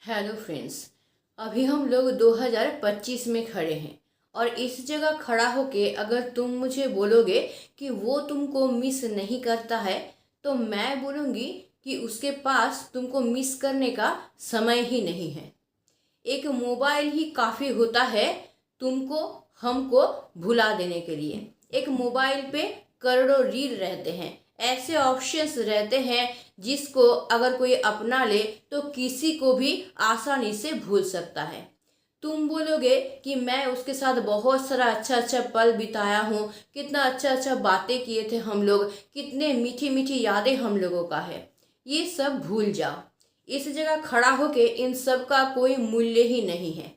Hello friends. अभी हम लोग 2025 में खड़े हैं और इस जगह खड़ा होके अगर तुम मुझे बोलोगे कि वो तुमको मिस नहीं करता है तो मैं बोलूँगी कि उसके पास तुमको मिस करने का समय ही नहीं है। एक मोबाइल ही काफ़ी होता है तुमको हमको भुला देने के लिए। एक मोबाइल पे करोड़ों रील रहते हैं, ऐसे ऑप्शंस रहते हैं जिसको अगर कोई अपना ले तो किसी को भी आसानी से भूल सकता है। तुम बोलोगे कि मैं उसके साथ बहुत सारा अच्छा अच्छा पल बिताया हूँ, कितना अच्छा अच्छा बातें किए थे हम लोग, कितने मीठी मीठी यादें हम लोगों का है। ये सब भूल जाओ। इस जगह खड़ा होके इन सब का कोई मूल्य ही नहीं है।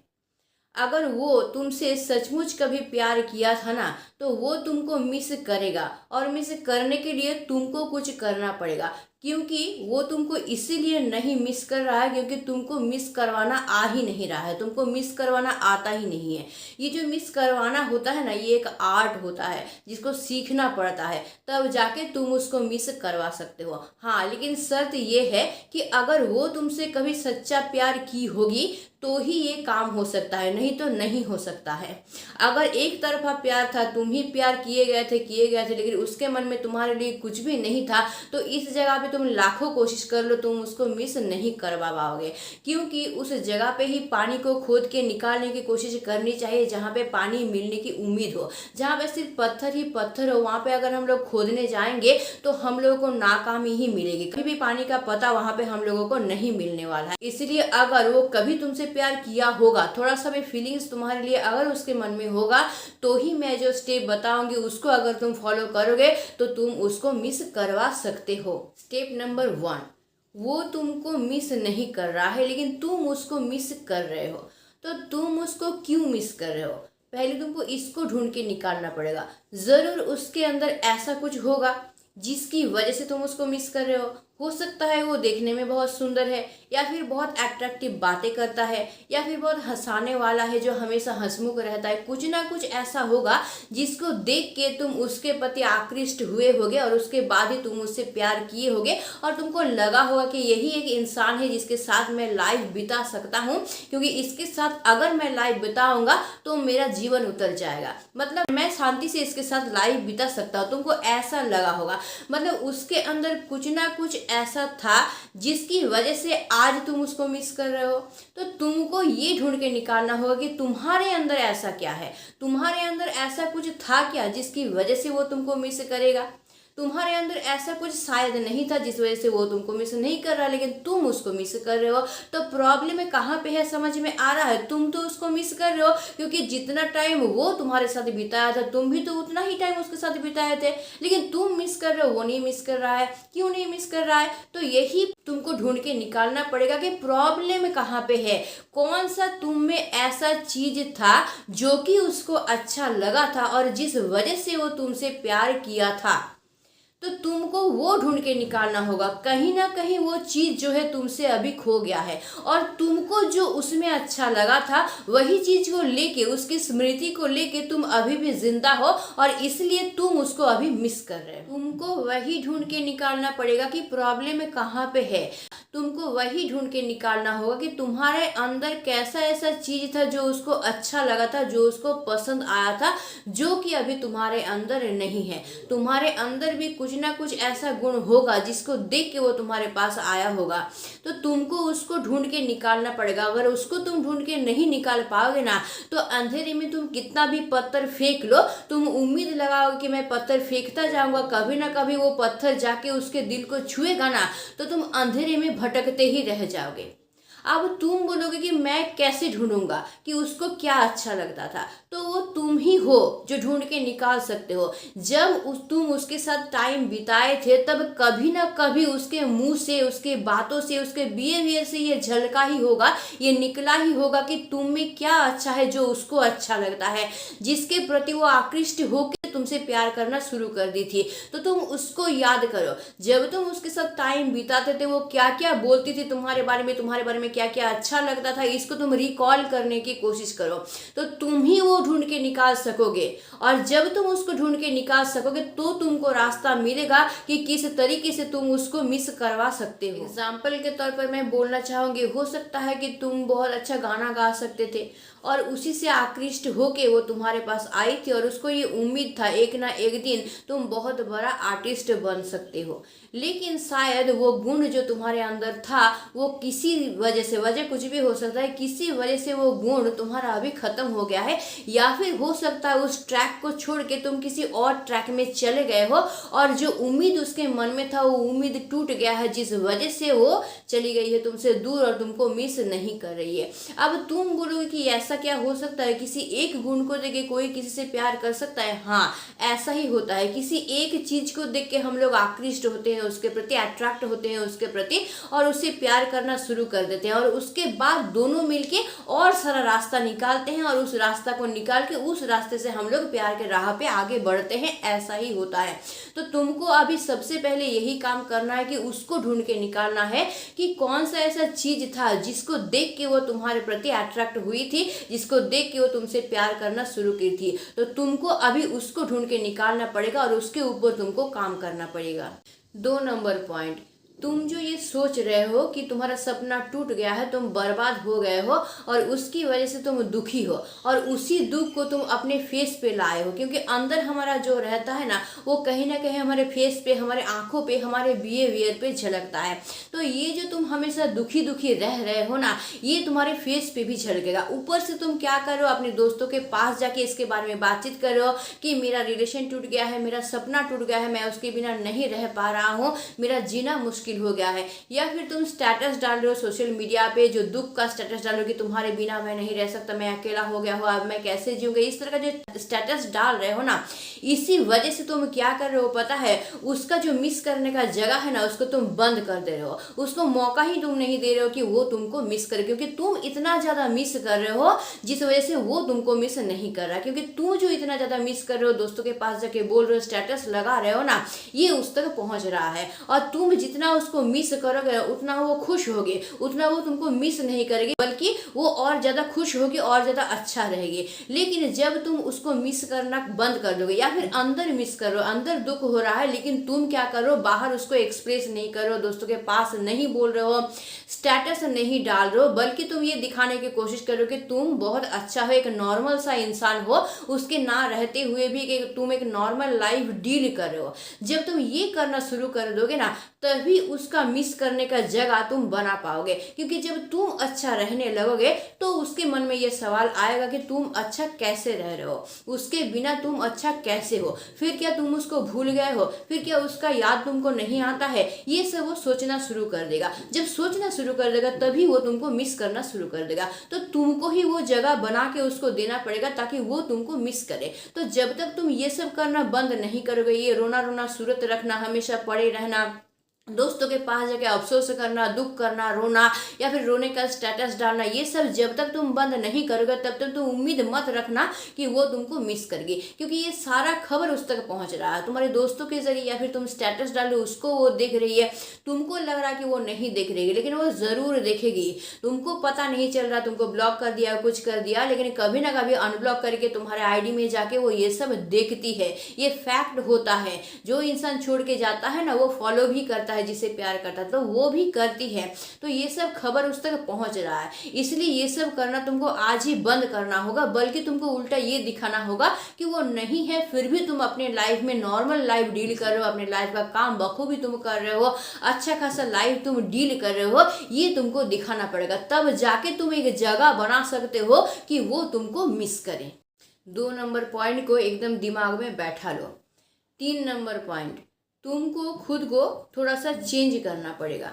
अगर वो तुमसे सचमुच कभी प्यार किया था ना तो वो तुमको मिस करेगा और मिस करने के लिए तुमको कुछ करना पड़ेगा, क्योंकि वो तुमको इसीलिए नहीं मिस कर रहा है क्योंकि तुमको मिस करवाना आ ही नहीं रहा है, तुमको मिस करवाना आता ही नहीं है। ये जो मिस करवाना होता है ना, ये एक आर्ट होता है जिसको सीखना पड़ता है, तब जाके तुम उसको मिस करवा सकते हो। हाँ, लेकिन शर्त ये है कि अगर वो तुमसे कभी सच्चा प्यार की होगी तो ही ये काम हो सकता है, नहीं तो नहीं हो सकता है। अगर एक तरफा प्यार था, तुम ही प्यार किए गए थे लेकिन उसके मन में तुम्हारे लिए कुछ भी नहीं था, तो इस जगह पे तुम लाखों कोशिश कर लो, तुम उसको मिस नहीं करवा पाओगे। क्योंकि उस जगह पे ही पानी को खोद के निकालने की कोशिश करनी चाहिए जहाँ पे पानी मिलने की उम्मीद हो। जहाँ पे सिर्फ पत्थर ही पत्थर हो, वहाँ पे अगर हम लोग खोदने जाएंगे तो हम लोगों को नाकामी ही मिलेगी। कभी भी पानी का पता वहाँ पे हम लोगों को नहीं मिलने वाला है। इसलिए अगर वो कभी तुमसे प्यार किया होगा, थोड़ा सा भी फीलिंग्स तुम्हारे लिए अगर उसके मन में होगा, तो ही मैं जो स्टेप बताऊंगी उसको अगर तुम फॉलो करोगे तो तुम उसको मिस करवा सकते हो। स्टेप नंबर 1, वो तुमको मिस नहीं कर रहा है लेकिन तुम उसको मिस कर रहे हो। तो तुम उसको क्यों मिस कर रहे हो, पहले तुमको इसको ढूंढ के निकालना पड़ेगा। जरूर उसके अंदर ऐसा कुछ होगा जिसकी वजह से तुम उसको मिस कर रहे हो सकता है वो देखने में बहुत सुंदर है, या फिर बहुत अट्रैक्टिव बातें करता है, या फिर बहुत हंसाने वाला है जो हमेशा हंसमुख रहता है। कुछ ना कुछ ऐसा होगा जिसको देख के तुम उसके प्रति आकृष्ट हुए होगे और उसके बाद ही तुम उससे प्यार किए होगे और तुमको लगा होगा कि यही एक इंसान है जिसके साथ मैं लाइफ बिता सकता हूँ, क्योंकि इसके साथ अगर मैं लाइफ बिताऊंगा तो मेरा जीवन उतर जाएगा, मतलब मैं शांति से इसके साथ लाइफ बिता सकता हूँ। तुमको ऐसा लगा होगा, मतलब उसके अंदर कुछ ना कुछ ऐसा था जिसकी वजह से आज तुम उसको मिस कर रहे हो। तो तुमको ये ढूंढ के निकालना होगा कि तुम्हारे अंदर ऐसा क्या है, तुम्हारे अंदर ऐसा कुछ था क्या जिसकी वजह से वो तुमको मिस करेगा। तुम्हारे अंदर ऐसा कुछ शायद नहीं था जिस वजह से वो तुमको मिस नहीं कर रहा, लेकिन तुम उसको मिस कर रहे हो। तो प्रॉब्लम कहाँ पे है समझ में आ रहा है। तुम तो उसको मिस कर रहे हो क्योंकि जितना टाइम वो तुम्हारे साथ बिताया था तुम भी तो उतना ही टाइम उसके साथ बिताए थे, लेकिन तुम मिस कर रहे हो, वो नहीं मिस कर रहा है। क्यों नहीं मिस कर रहा है, तो यही तुमको ढूंढ के निकालना पड़ेगा कि प्रॉब्लम कहाँ पे है। कौन सा तुम में ऐसा चीज था जो कि उसको अच्छा लगा था और जिस वजह से वो तुमसे प्यार किया था। तो तुमको वो ढूंढ के निकालना होगा। कहीं ना कहीं वो चीज जो है तुमसे अभी खो गया है और तुमको जो उसमें अच्छा लगा था वही चीज को लेके, उसकी स्मृति को लेके तुम अभी भी जिंदा हो और इसलिए तुम उसको अभी मिस कर रहे हो। तुमको वही ढूंढ के निकालना पड़ेगा कि प्रॉब्लम कहाँ पे है। तुमको वही ढूंढ के निकालना होगा कि तुम्हारे अंदर कैसा ऐसा चीज था जो उसको अच्छा लगा था, जो उसको पसंद आया था, जो कि अभी तुम्हारे अंदर नहीं है। तुम्हारे अंदर भी कुछ ना कुछ ऐसा गुण होगा जिसको देख के वो तुम्हारे पास आया होगा। तो तुमको उसको ढूंढ के निकालना पड़ेगा। अगर उसको तुम ढूंढ के नहीं निकाल पाओगे ना तो अंधेरे में तुम कितना भी पत्थर फेंक लो, तुम उम्मीद लगाओगे कि मैं पत्थर फेंकता जाऊंगा, कभी ना कभी वो पत्थर जाके उसके दिल को छुएगा ना, तो तुम अंधेरे में भटकते ही रह जाओगे। अब तुम बोलोगे कि मैं कैसे ढूंढूंगा कि उसको क्या अच्छा लगता था, तो वो तुम ही हो जो ढूंढ के निकाल सकते हो। जब तुम उसके साथ टाइम बिताए थे तब कभी ना कभी उसके मुंह से, उसके बातों से, उसके बिहेवियर से ये झलका ही होगा, ये निकला ही होगा कि तुम में क्या अच्छा है जो उसको अच्छा लगता है, जिसके प्रति वो आकृष्ट होकर तुमसे प्यार करना शुरू कर दी थी। तो तुम उसको याद करो, जब तुम उसके साथ टाइम बिताते थे वो क्या क्या बोलती थी तुम्हारे बारे में क्या क्या अच्छा लगता था, इसको तुम रिकॉल करने की कोशिश करो, तो तुम ही वो ढूंढ के निकाल सकोगे। और जब तुम उसको ढूंढ के निकाल सकोगे तो तुमको रास्ता मिलेगा कि किस तरीके से तुम उसको मिस करवा सकते हो। एग्जाम्पल के तौर पर मैं बोलना चाहूंगी, हो सकता है कि तुम बहुत अच्छा गाना गा सकते थे और उसी से आकृष्ट होके वो तुम्हारे पास आई थी और उसको ये उम्मीद था एक ना एक दिन तुम बहुत बड़ा आर्टिस्ट बन सकते हो। लेकिन शायद वो गुण जो तुम्हारे अंदर था वो किसी वजह से, वजह कुछ भी हो सकता है, किसी वजह से वो गुण तुम्हारा अभी खत्म हो गया है, या फिर हो सकता है उस ट्रैक को छोड़ के तुम किसी और ट्रैक में चले गए हो और जो उम्मीद उसके मन में था वो उम्मीद टूट गया है, जिस वजह से वो चली गई है तुमसे दूर और तुमको मिस नहीं कर रही है। अब तुम बोलोगे कि ऐसा क्या हो सकता है, किसी एक गुण को देख के कोई किसी से प्यार कर सकता है? हाँ, ऐसा ही होता है। किसी एक चीज को देख के हम लोग आकृष्ट होते हैं, उसके प्रति अट्रैक्ट होते हैं उसके प्रति, और उससे प्यार करना शुरू कर देते हैं, और उसके बाद दोनों मिलके और सारा रास्ता निकालते हैं और उस रास्ता को निकाल के उस रास्ते से हम लोग प्यार के राह पे आगे बढ़ते हैं। ऐसा ही होता है। तो तुमको अभी सबसे पहले यही काम करना है कि उसको ढूंढ के निकालना है कि कौन सा ऐसा चीज था जिसको देख के वो तुम्हारे प्रति अट्रैक्ट हुई थी, जिसको देख के वो तुमसे प्यार करना शुरू की थी। तो तुमको अभी उसको ढूंढ के निकालना पड़ेगा और उसके ऊपर तुमको काम करना पड़ेगा। 2 नंबर पॉइंट, तुम जो ये सोच रहे हो कि तुम्हारा सपना टूट गया है, तुम बर्बाद हो गए हो और उसकी वजह से तुम दुखी हो, और उसी दुख को तुम अपने फेस पे लाए हो, क्योंकि अंदर हमारा जो रहता है ना वो कहीं ना कहीं हमारे फेस पे, हमारे आंखों पे, हमारे बिहेवियर पे झलकता है। तो ये जो तुम हमेशा दुखी दुखी रह रहे हो ना, ये तुम्हारे फेस पे भी झलकेगा। ऊपर से तुम क्या करो, अपने दोस्तों के पास जाके इसके बारे में बातचीत करो कि मेरा रिलेशन टूट गया है, मेरा सपना टूट गया है, मैं उसके बिना नहीं रह पा रहा हूँ, मेरा जीना मुश्किल हो गया है। या फिर तुम स्टेटस डाल रहे हो सोशल मीडिया पे, जो दुख का स्टेटस डाल रहे हो कि तुम्हारे बिना मैं नहीं रह सकता, मैं अकेला हो गया हूँ, अब मैं कैसे जीऊंगा, इस तरह का जो स्टेटस डाल रहे हो ना, इसी वजह से तुम क्या कर रहे हो पता है, उसका जो मिस करने का जगह है ना उसको तुम बंद कर दे रहे हो, उसको मौका ही तुम नहीं दे रहे हो कि वो तुमको मिस करे, क्योंकि तुम इतना ज्यादा मिस कर रहे हो जिस वजह से वो तुमको मिस नहीं कर रहा। क्योंकि तुम जो इतना ज्यादा मिस कर रहे हो, दोस्तों के पास जाके बोल रहे हो, स्टेटस लगा रहे हो ना, ये उस तक पहुंच रहा है, और तुम जितना उसको मिस करोगे उतना वो खुश होगी, उतना वो तुमको मिस नहीं करेगी, बल्कि वो और ज्यादा खुश होगी और ज्यादा अच्छा रहेगी। लेकिन जब तुम उसको मिस करना बंद कर दोगे, या फिर अंदर मिस करो, अंदर दुख हो रहा है लेकिन तुम क्या करो, बाहर उसको एक्सप्रेस नहीं करो, दोस्तों के पास नहीं बोल रहे हो, स्टेटस नहीं डाल रहे हो, बल्कि तुम ये दिखाने की कोशिश करो कि तुम बहुत अच्छा हो, एक नॉर्मल सा इंसान हो, उसके ना रहते हुए भी कि तुम एक नॉर्मल लाइफ डील कर रहे हो। जब तुम ये करना शुरू कर दोगे ना, तभी उसका मिस करने का जगह तुम बना पाओगे। क्योंकि जब तुम अच्छा रहने लगोगे तो उसके मन में ये सवाल आएगा कि तुम अच्छा कैसे रह रहे हो, उसके बिना तुम अच्छा कैसे हो, फिर क्या तुम उसको भूल गए हो, फिर क्या उसका याद तुमको नहीं आता है, ये सब वो सोचना शुरू कर देगा। जब सोचना शुरू कर देगा तभी वो तुमको मिस करना शुरू कर देगा। तो तुमको ही वो जगह बना के उसको देना पड़ेगा ताकि वो तुमको मिस करे। तो जब तक तुम ये सब करना बंद नहीं करोगे, ये रोना रोना सूरत रखना, हमेशा पड़े रहना, दोस्तों के पास जाके अफसोस करना, दुख करना, रोना, या फिर रोने का स्टेटस डालना, ये सब जब तक तुम बंद नहीं करोगे तब तक तुम उम्मीद मत रखना कि वो तुमको मिस करेगी। क्योंकि ये सारा खबर उस तक पहुंच रहा है तुम्हारे दोस्तों के जरिए, या फिर तुम स्टेटस डालो उसको वो देख रही है, तुमको लग रहा है कि वो नहीं देख रही है, लेकिन वो जरूर देखेगी। तुमको पता नहीं चल रहा, तुमको ब्लॉक कर दिया, कुछ कर दिया, लेकिन कभी ना कभी अनब्लॉक करके तुम्हारे आईडी में जाके वो ये सब देखती है। ये फैक्ट होता है। जो इंसान छोड़ के जाता है ना वो फॉलो भी करता है, जिसे प्यार करता है तो वो भी करती है। तो ये सब खबर उस तक पहुंच रहा है, इसलिए ये सब करना तुमको आज ही बंद करना होगा, बल्कि तुमको उल्टा ये दिखाना होगा कि वो नहीं है, फिर भी तुम अपने लाइफ में नॉर्मल लाइफ डील कर रहे हो, अपने लाइफ का काम बखूबी तुम कर रहे हो, अच्छा खासा लाइफ तुम डील कर रहे हो, ये तुमको दिखाना पड़ेगा। तब जाके तुम एक जगह बना सकते हो कि वो तुमको मिस करे। 2 नंबर पॉइंट को एकदम दिमाग में बैठा लो। 3 नंबर पॉइंट, तुमको खुद को थोड़ा सा चेंज करना पड़ेगा।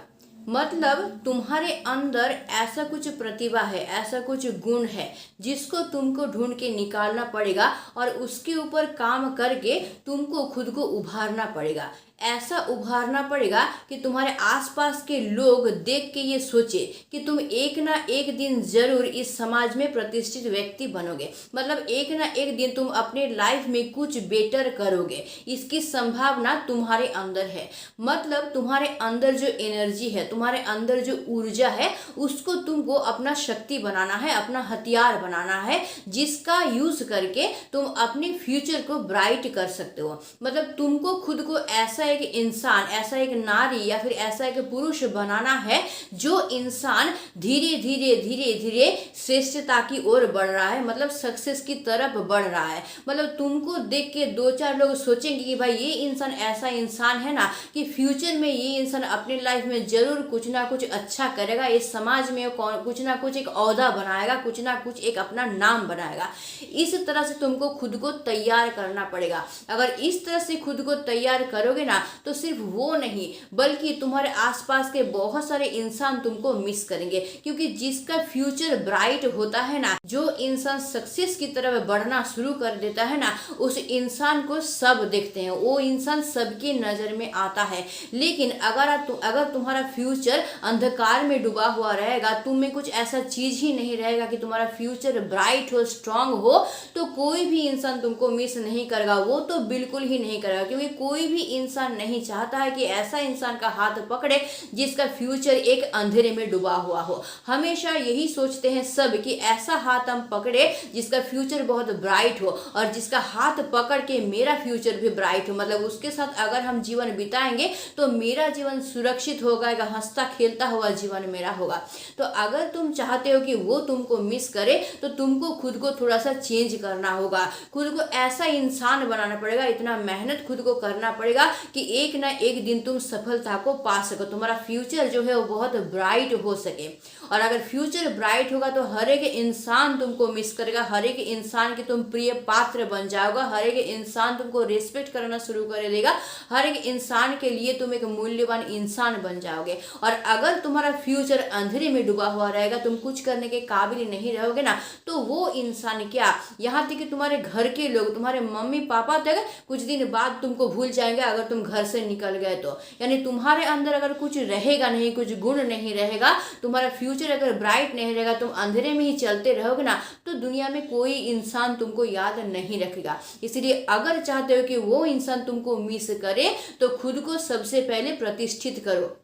मतलब तुम्हारे अंदर ऐसा कुछ प्रतिभा है, ऐसा कुछ गुण है जिसको तुमको ढूंढ के निकालना पड़ेगा और उसके ऊपर काम करके तुमको खुद को उभारना पड़ेगा। ऐसा उभारना पड़ेगा कि तुम्हारे आसपास के लोग देख के ये सोचे कि तुम एक ना एक दिन जरूर इस समाज में प्रतिष्ठित व्यक्ति बनोगे। मतलब एक ना एक दिन तुम अपने लाइफ में कुछ बेटर करोगे, इसकी संभावना तुम्हारे अंदर है। मतलब तुम्हारे अंदर जो एनर्जी है, तुम्हारे अंदर जो ऊर्जा है, उसको तुमको अपना शक्ति बनाना है, अपना हथियार बनाना है, जिसका यूज करके तुम अपने फ्यूचर को ब्राइट कर सकते हो। मतलब तुमको खुद को ऐसा एक इंसान, ऐसा एक नारी या फिर ऐसा एक पुरुष बनाना है जो इंसान धीरे धीरे धीरे धीरे श्रेष्ठता की ओर बढ़ रहा है, मतलब सक्सेस की तरफ बढ़ रहा है। मतलब तुमको देख के दो चार लोग सोचेंगे कि भाई ये इंसान ऐसा इंसान है ना कि फ्यूचर में ये इंसान अपने लाइफ में जरूर कुछ ना कुछ अच्छा करेगा, इस समाज में कुछ ना कुछ एक ओहदा बनाएगा, कुछ ना कुछ एक अपना नाम बनाएगा। इस तरह से तुमको खुद को तैयार करना पड़ेगा। अगर इस तरह से खुद को तैयार करोगे ना तो सिर्फ वो नहीं बल्कि तुम्हारे आसपास के बहुत सारे इंसान तुमको मिस करेंगे, क्योंकि जिसका फ्यूचर ब्राइट होता है ना, जो इंसान सक्सेस की तरफ बढ़ना शुरू कर देता है ना, उस इंसान को सब देखते हैं, वो इंसान सबकी नजर में आता है। लेकिन अगर तुम्हारा फ्यूचर अंधकार में डूबा हुआ रहेगा, तुम में कुछ ऐसा चीज ही नहीं रहेगा कि तुम्हारा फ्यूचर ब्राइट हो, स्ट्रांग हो, तो कोई भी इंसान तुमको मिस नहीं करेगा। वो तो बिल्कुल ही नहीं करेगा, क्योंकि कोई भी इंसान नहीं चाहता है कि ऐसा इंसान का हाथ पकड़े जिसका फ्यूचर एक अंधेरे में डूबा हुआ हो। हमेशा यही सोचते हैं सब कि ऐसा हाथ हम पकड़े जिसका फ्यूचर बहुत ब्राइट हो, और जिसका हाथ पकड़ के मेरा फ्यूचर भी ब्राइट हो। मतलब उसके साथ अगर हम जीवन बिताएंगे तो मेरा जीवन सुरक्षित होगा, एक हंसता खेलता हुआ जीवन मेरा होगा। तो अगर तुम चाहते हो कि वो तुमको मिस करे तो तुमको खुद को थोड़ा सा चेंज करना होगा, खुद को ऐसा इंसान बनाना पड़ेगा, इतना मेहनत खुद को करना पड़ेगा कि एक ना एक दिन तुम सफलता को पा सको, तुम्हारा फ्यूचर जो है वो बहुत ब्राइट हो सके। और अगर फ्यूचर ब्राइट होगा तो हर एक इंसान तुमको मिस करेगा, हर एक इंसान के तुम प्रिय पात्र बन जाओगे, हर एक इंसान तुमको रिस्पेक्ट करना शुरू कर देगा, हर एक इंसान के लिए तुम एक मूल्यवान इंसान बन जाओगे। और अगर तुम्हारा फ्यूचर अंधेरे में डूबा हुआ रहेगा, तुम कुछ करने के काबिल नहीं रहोगे ना, तो वो इंसान क्या, यहाँ तक कि तुम्हारे घर के लोग, तुम्हारे मम्मी पापा तक कुछ दिन बाद तुमको भूल जाएंगे अगर तुम घर से निकल गए तो। यानी तुम्हारे अंदर अगर कुछ रहेगा नहीं, कुछ गुण नहीं रहेगा, तुम्हारा फ्यूचर अगर ब्राइट नहीं रहेगा, तुम अंधेरे में ही चलते रहोगे ना, तो दुनिया में कोई इंसान तुमको याद नहीं रखेगा। इसलिए अगर चाहते हो कि वो इंसान तुमको मिस करे तो खुद को सबसे पहले प्रतिष्ठित करो,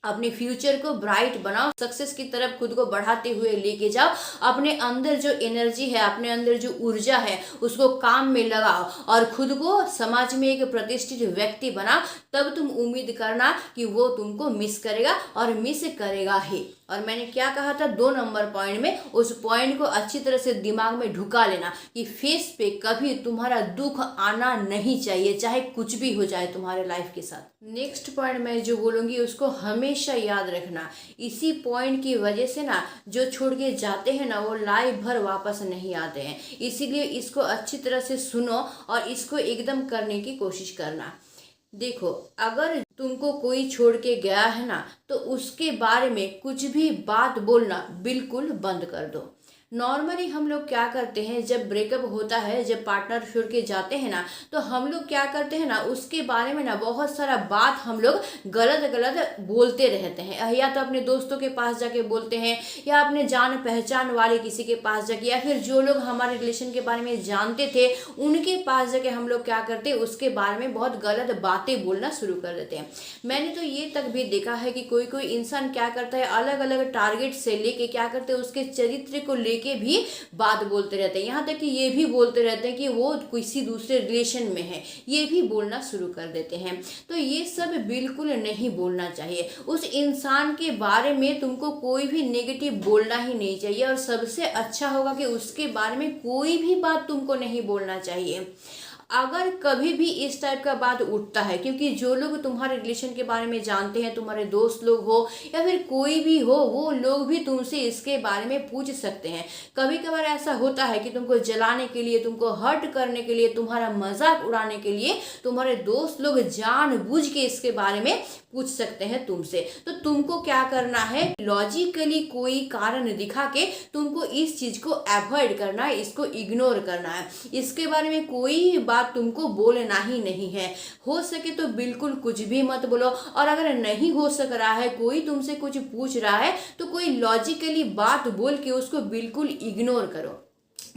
अपने फ्यूचर को ब्राइट बनाओ, सक्सेस की तरफ खुद को बढ़ाते हुए लेके जाओ। अपने अंदर जो एनर्जी है, अपने अंदर जो ऊर्जा है, उसको काम में लगाओ और खुद को समाज में एक प्रतिष्ठित व्यक्ति बनाओ। तब तुम उम्मीद करना कि वो तुमको मिस करेगा, और मिस करेगा ही। और मैंने क्या कहा था 2 नंबर पॉइंट में, उस पॉइंट को अच्छी तरह से दिमाग में ढुका लेना कि फेस पे कभी तुम्हारा दुख आना नहीं चाहिए, चाहे कुछ भी हो जाए तुम्हारे लाइफ के साथ। नेक्स्ट पॉइंट मैं जो बोलूंगी उसको हमेशा याद रखना। इसी पॉइंट की वजह से ना जो छोड़ के जाते हैं ना, वो लाइफ भर वापस नहीं आते हैं। इसीलिए इसको अच्छी तरह से सुनो और इसको एकदम करने की कोशिश करना। देखो, अगर तुमको कोई छोड़ के गया है ना, तो उसके बारे में कुछ भी बात बोलना बिल्कुल बंद कर दो। नॉर्मली हम लोग क्या करते हैं, जब ब्रेकअप होता है, जब पार्टनर छोड़ के जाते हैं ना, तो हम लोग क्या करते हैं ना, उसके बारे में ना बहुत सारा बात हम लोग गलत गलत बोलते रहते हैं। या तो अपने दोस्तों के पास जाके बोलते हैं, या अपने जान पहचान वाले किसी के पास जाके, या फिर जो लोग हमारे रिलेशन के बारे में जानते थे उनके पास जाके हम लोग क्या करते हैं, उसके बारे में बहुत गलत बातें बोलना शुरू कर देते हैं। मैंने तो ये तक भी देखा है कि कोई कोई इंसान क्या करता है, अलग अलग टारगेट से लेके क्या करते हैं, उसके चरित्र को लेके के भी बात बोलते रहते हैं। यहाँ तक कि ये भी बोलते रहते हैं कि वो किसी दूसरे रिलेशन में है, ये भी बोलना शुरू कर देते हैं। तो ये सब बिल्कुल नहीं बोलना चाहिए। उस इंसान के बारे में तुमको कोई भी नेगेटिव बोलना ही नहीं चाहिए, और सबसे अच्छा होगा कि उसके बारे में कोई भी बात तुमको नहीं बोलना चाहिए। अगर कभी भी इस टाइप का बात उठता है, क्योंकि जो लोग तुम्हारे रिलेशन के बारे में जानते हैं, तुम्हारे दोस्त लोग हो या फिर कोई भी हो, वो लोग भी तुमसे इसके बारे में पूछ सकते हैं। कभी कभार ऐसा होता है कि तुमको जलाने के लिए, तुमको हर्ट करने के लिए, तुम्हारा मजाक उड़ाने के लिए तुम्हारे दोस्त लोग जानबूझ के इसके बारे में पूछ सकते हैं तुमसे। तो तुमको क्या करना है, लॉजिकली कोई कारण दिखा के तुमको इस चीज को अवॉइड करना है, इसको इग्नोर करना है। इसके बारे में कोई बात बात तुमको बोलना ही नहीं है। हो सके तो बिल्कुल कुछ भी मत बोलो, और अगर नहीं हो सक रहा है, कोई तुमसे कुछ पूछ रहा है, तो कोई लॉजिकली बात बोल के उसको बिल्कुल इग्नोर करो।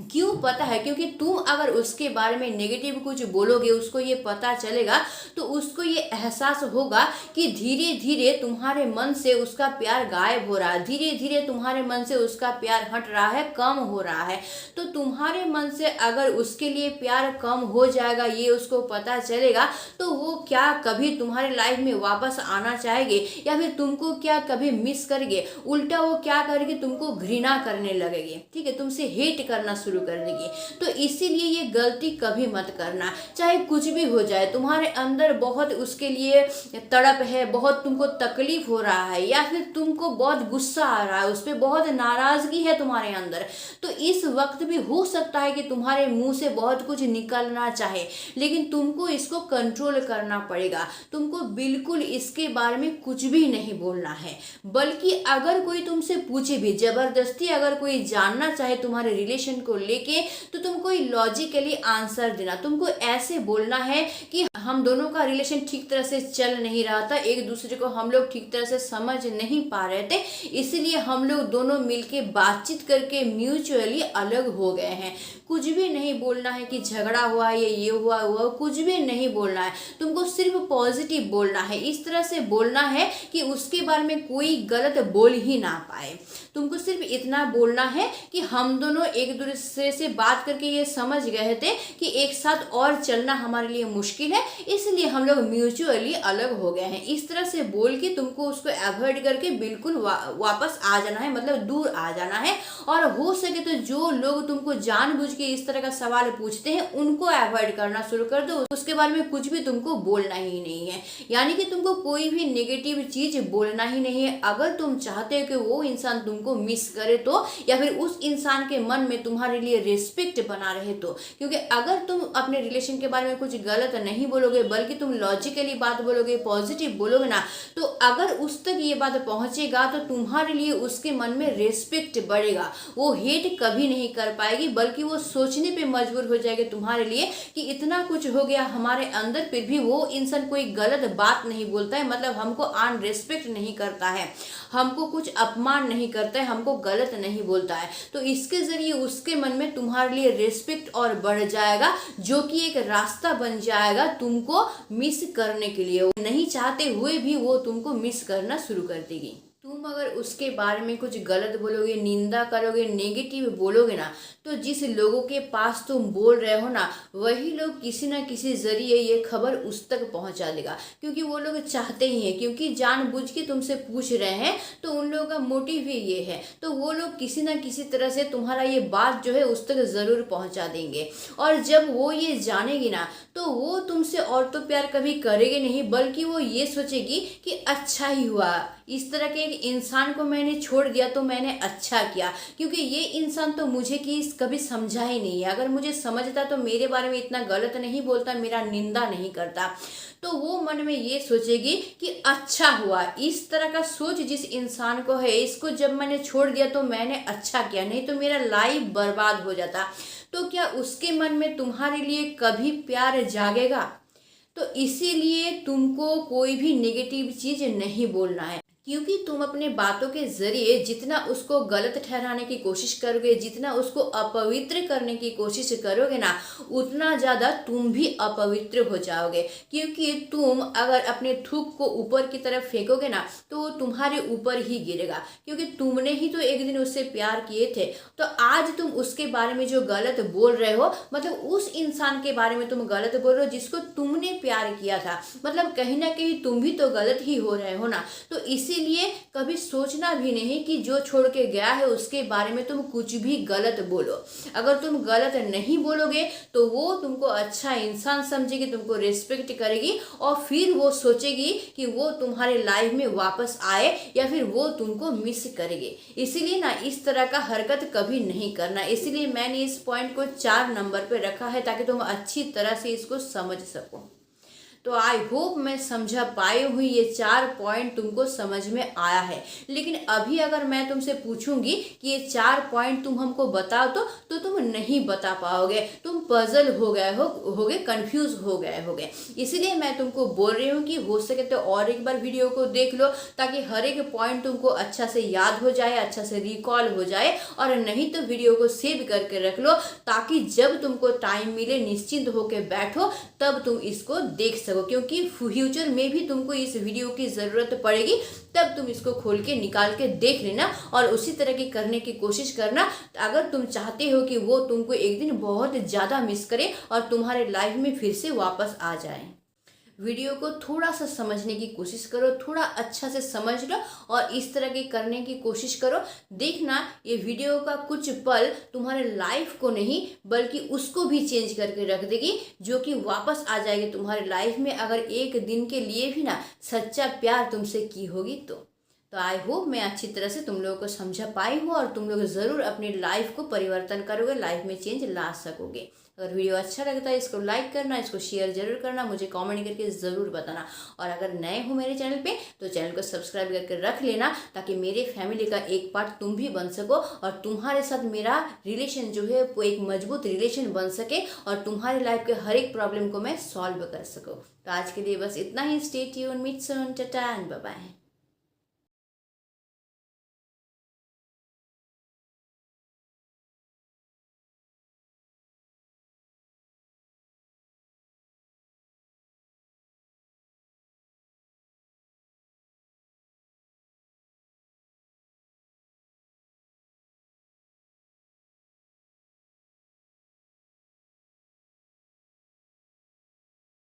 क्यों पता है? क्योंकि तुम अगर उसके बारे में नेगेटिव कुछ बोलोगे, उसको ये पता चलेगा, तो उसको ये एहसास होगा कि धीरे धीरे तुम्हारे मन से उसका प्यार गायब हो रहा है, धीरे धीरे तुम्हारे मन से उसका प्यार हट रहा है, कम हो रहा है। तो तुम्हारे मन से अगर उसके लिए प्यार कम हो जाएगा, ये उसको पता चलेगा, तो वो क्या कभी तुम्हारे लाइफ में वापस आना चाहेंगे, या फिर तुमको क्या कभी मिस करेंगे? उल्टा वो क्या करेगी, तुमको घृणा करने लगेगी, ठीक है, तुमसे हेट करना शुरू कर देगी। तो इसीलिए ये गलती कभी मत करना। चाहे कुछ भी हो जाए, तुम्हारे अंदर बहुत उसके लिए तड़प है, बहुत तुमको तकलीफ हो रहा है, या फिर तुमको बहुत गुस्सा आ रहा है, उस पर बहुत नाराजगी है तुम्हारे अंदर, तो इस वक्त भी हो सकता है कि तुम्हारे मुंह से बहुत कुछ निकलना चाहे, लेकिन तुमको इसको कंट्रोल करना पड़ेगा। तुमको बिल्कुल इसके बारे में कुछ भी नहीं बोलना है, बल्कि अगर कोई तुमसे पूछे भी, जबरदस्ती अगर कोई जानना चाहे तुम्हारे रिलेशन को लेके, तो तुम कोई लॉजिकली आंसर देना। तुमको ऐसे बोलना है कि हम दोनों का रिलेशन ठीक तरह से चल नहीं रहा था, एक दूसरे को हम लोग ठीक तरह से समझ नहीं पा रहे थे, इसलिए हम लोग दोनों मिलके बातचीत करके म्यूचुअली अलग हो गए हैं। कुछ भी नहीं बोलना है कि झगड़ा हुआ है, ये हुआ हुआ, कुछ भी नहीं बोलना है। तुमको सिर्फ पॉजिटिव बोलना है, इस तरह से बोलना है कि उसके बारे में कोई गलत बोल ही ना पाए। तुमको सिर्फ इतना बोलना है कि हम दोनों एक दूसरे से बात करके ये समझ गए थे कि एक साथ और चलना हमारे लिए मुश्किल है, इसलिए हम लोग म्यूचुअली अलग हो गए हैं। इस तरह से बोल के तुमको उसको अवॉइड करके बिल्कुल वापस आ जाना है, मतलब दूर आ जाना है। और हो सके तो जो लोग तुमको जानबूझ के इस तरह का सवाल पूछते हैं, उनको अवॉइड करना शुरू कर दो, उसके बारे में कुछ भी तुमको बोलना ही नहीं है। यानी कि तुमको कोई भी नेगेटिव चीज बोलना ही नहीं है। अगर तुम चाहते हो कि वो इंसान तुमको मिस करे तो, या फिर उस इंसान के मन में तुम्हारे लिए रिस्पेक्ट बना रहे तो, क्योंकि अगर तुम अपने रिलेशन के बारे में कुछ गलत नहीं बोलोगे, बल्कि तुम लॉजिकली बात बोलोगे, पॉजिटिव बोलोगे ना, तो अगर उस तक ये बात पहुंचेगा, तो तुम्हारे लिए उसके मन में रिस्पेक्ट बढ़ेगा। वो हेट कभी नहीं कर पाएगी, बल्कि वो सोचने पे मजबूर हो जाएगी तुम्हारे लिए कि इतना कुछ हो गया हमारे अंदर, फिर भी वो इंसान कोई गलत बात नहीं बोलता है, मतलब हमको अनरिस्पेक्ट नहीं करता है, हमको कुछ अपमान नहीं करता है, हमको गलत नहीं बोलता है। तो इसके जरिए उसके मन में तुम्हारे लिए रिस्पेक्ट और बढ़ जाएगा, जो कि एक रास्ता बन जाएगा तुमको मिस करने के लिए। नहीं चाहते हुए भी वो तुमको मिस करना शुरू कर देगी। तुम अगर उसके बारे में कुछ गलत बोलोगे, निंदा करोगे, नेगेटिव बोलोगे ना, तो जिस लोगों के पास तुम बोल रहे हो ना, वही लोग किसी ना किसी जरिए ये खबर उस तक पहुंचा देगा, क्योंकि वो लोग चाहते ही हैं, क्योंकि जानबूझ के तुमसे पूछ रहे हैं, तो उन लोगों का मोटिव ही ये है। तो वो लोग किसी ना किसी तरह से तुम्हारा ये बात जो है उस तक जरूर पहुंचा देंगे। और जब वो ये जानेगी ना, तो वो तुमसे और तो प्यार कभी करेगी नहीं, बल्कि वो ये सोचेगी कि अच्छा ही हुआ, इस तरह के एक इंसान को मैंने छोड़ दिया तो मैंने अच्छा किया, क्योंकि ये इंसान तो मुझे कभी समझा ही नहीं है। अगर मुझे समझता तो मेरे बारे में इतना गलत नहीं बोलता, मेरा निंदा नहीं करता। तो वो मन में ये सोचेगी कि अच्छा हुआ। इस तरह का सोच जिस इंसान को है, इसको जब मैंने छोड़ दिया तो मैंने अच्छा किया, नहीं तो मेरा लाइफ बर्बाद हो जाता। तो क्या उसके मन में तुम्हारे लिए कभी प्यार जागेगा? तो इसीलिए तुमको कोई भी नेगेटिव चीज नहीं बोलना है, क्योंकि तुम अपने बातों के जरिए जितना उसको गलत ठहराने की कोशिश करोगे, जितना उसको अपवित्र करने की कोशिश करोगे ना, उतना ज़्यादा तुम भी अपवित्र हो जाओगे। क्योंकि तुम अगर अपने थूक को ऊपर की तरफ फेंकोगे ना, तो वो तुम्हारे ऊपर ही गिरेगा, क्योंकि तुमने ही तो एक दिन उससे प्यार किए थे। तो आज तुम उसके बारे में जो गलत बोल रहे हो, मतलब उस इंसान के बारे में तुम गलत बोल रहे हो जिसको तुमने प्यार किया था, मतलब कहीं ना कहीं तुम भी तो गलत ही हो रहे हो ना। तो इसीलिए कभी सोचना भी नहीं कि जो छोड़ के गया है उसके बारे में तुम कुछ भी गलत बोलो। अगर तुम गलत नहीं बोलोगे तो वो तुमको अच्छा इंसान समझेगी, तुमको रिस्पेक्ट करेगी, और फिर वो सोचेगी कि वो तुम्हारे लाइफ में वापस आए, या फिर वो तुमको मिस करेगी। इसीलिए ना इस तरह का हरकत कभी नहीं करना। इसीलिए मैंने इस पॉइंट को 4 नंबर पे रखा है, ताकि तुम अच्छी तरह से इसको समझ सको। तो आई होप मैं समझा पाई हूँ, ये 4 पॉइंट तुमको समझ में आया है। लेकिन अभी अगर मैं तुमसे पूछूंगी कि ये 4 पॉइंट तुम हमको बताओ तो तुम नहीं बता पाओगे, तुम पजल होगे, कंफ्यूज हो गए होगे। इसीलिए मैं तुमको बोल रही हूँ कि हो सके तो और एक बार वीडियो को देख लो, ताकि हर एक पॉइंट तुमको अच्छा से याद हो जाए, अच्छा से रिकॉल हो जाए। और नहीं तो वीडियो को सेव करके रख लो, ताकि जब तुमको टाइम मिले निश्चिंत होकर बैठो तब तुम इसको देख सको, क्योंकि फ्यूचर में भी तुमको इस वीडियो की ज़रूरत पड़ेगी, तब तुम इसको खोल के निकाल के देख लेना और उसी तरह की करने की कोशिश करना। अगर तुम चाहते हो कि वो तुमको एक दिन बहुत ज़्यादा मिस करे और तुम्हारे लाइफ में फिर से वापस आ जाए। वीडियो को थोड़ा सा समझने की कोशिश करो, थोड़ा अच्छा से समझ लो और इस तरह की करने की कोशिश करो। देखना ये वीडियो का कुछ पल तुम्हारे लाइफ को नहीं बल्कि उसको भी चेंज करके रख देगी, जो कि वापस आ जाएगी तुम्हारे लाइफ में, अगर एक दिन के लिए भी ना सच्चा प्यार तुमसे की होगी तो आई होप मैं अच्छी तरह से तुम लोगों को समझा पाई हूँ और तुम लोग ज़रूर अपनी लाइफ को परिवर्तन करोगे, लाइफ में चेंज ला सकोगे। अगर वीडियो अच्छा लगता है इसको लाइक करना, इसको शेयर जरूर करना, मुझे कमेंट करके ज़रूर बताना। और अगर नए हो मेरे चैनल पे तो चैनल को सब्सक्राइब करके रख लेना, ताकि मेरे फैमिली का एक पार्ट तुम भी बन सको और तुम्हारे साथ मेरा रिलेशन जो है वो एक मजबूत रिलेशन बन सके और तुम्हारे लाइफ के हर एक प्रॉब्लम को मैं सॉल्व कर सकूँ। तो आज के लिए बस इतना ही। Stay tune, meet soon, tata and bye bye.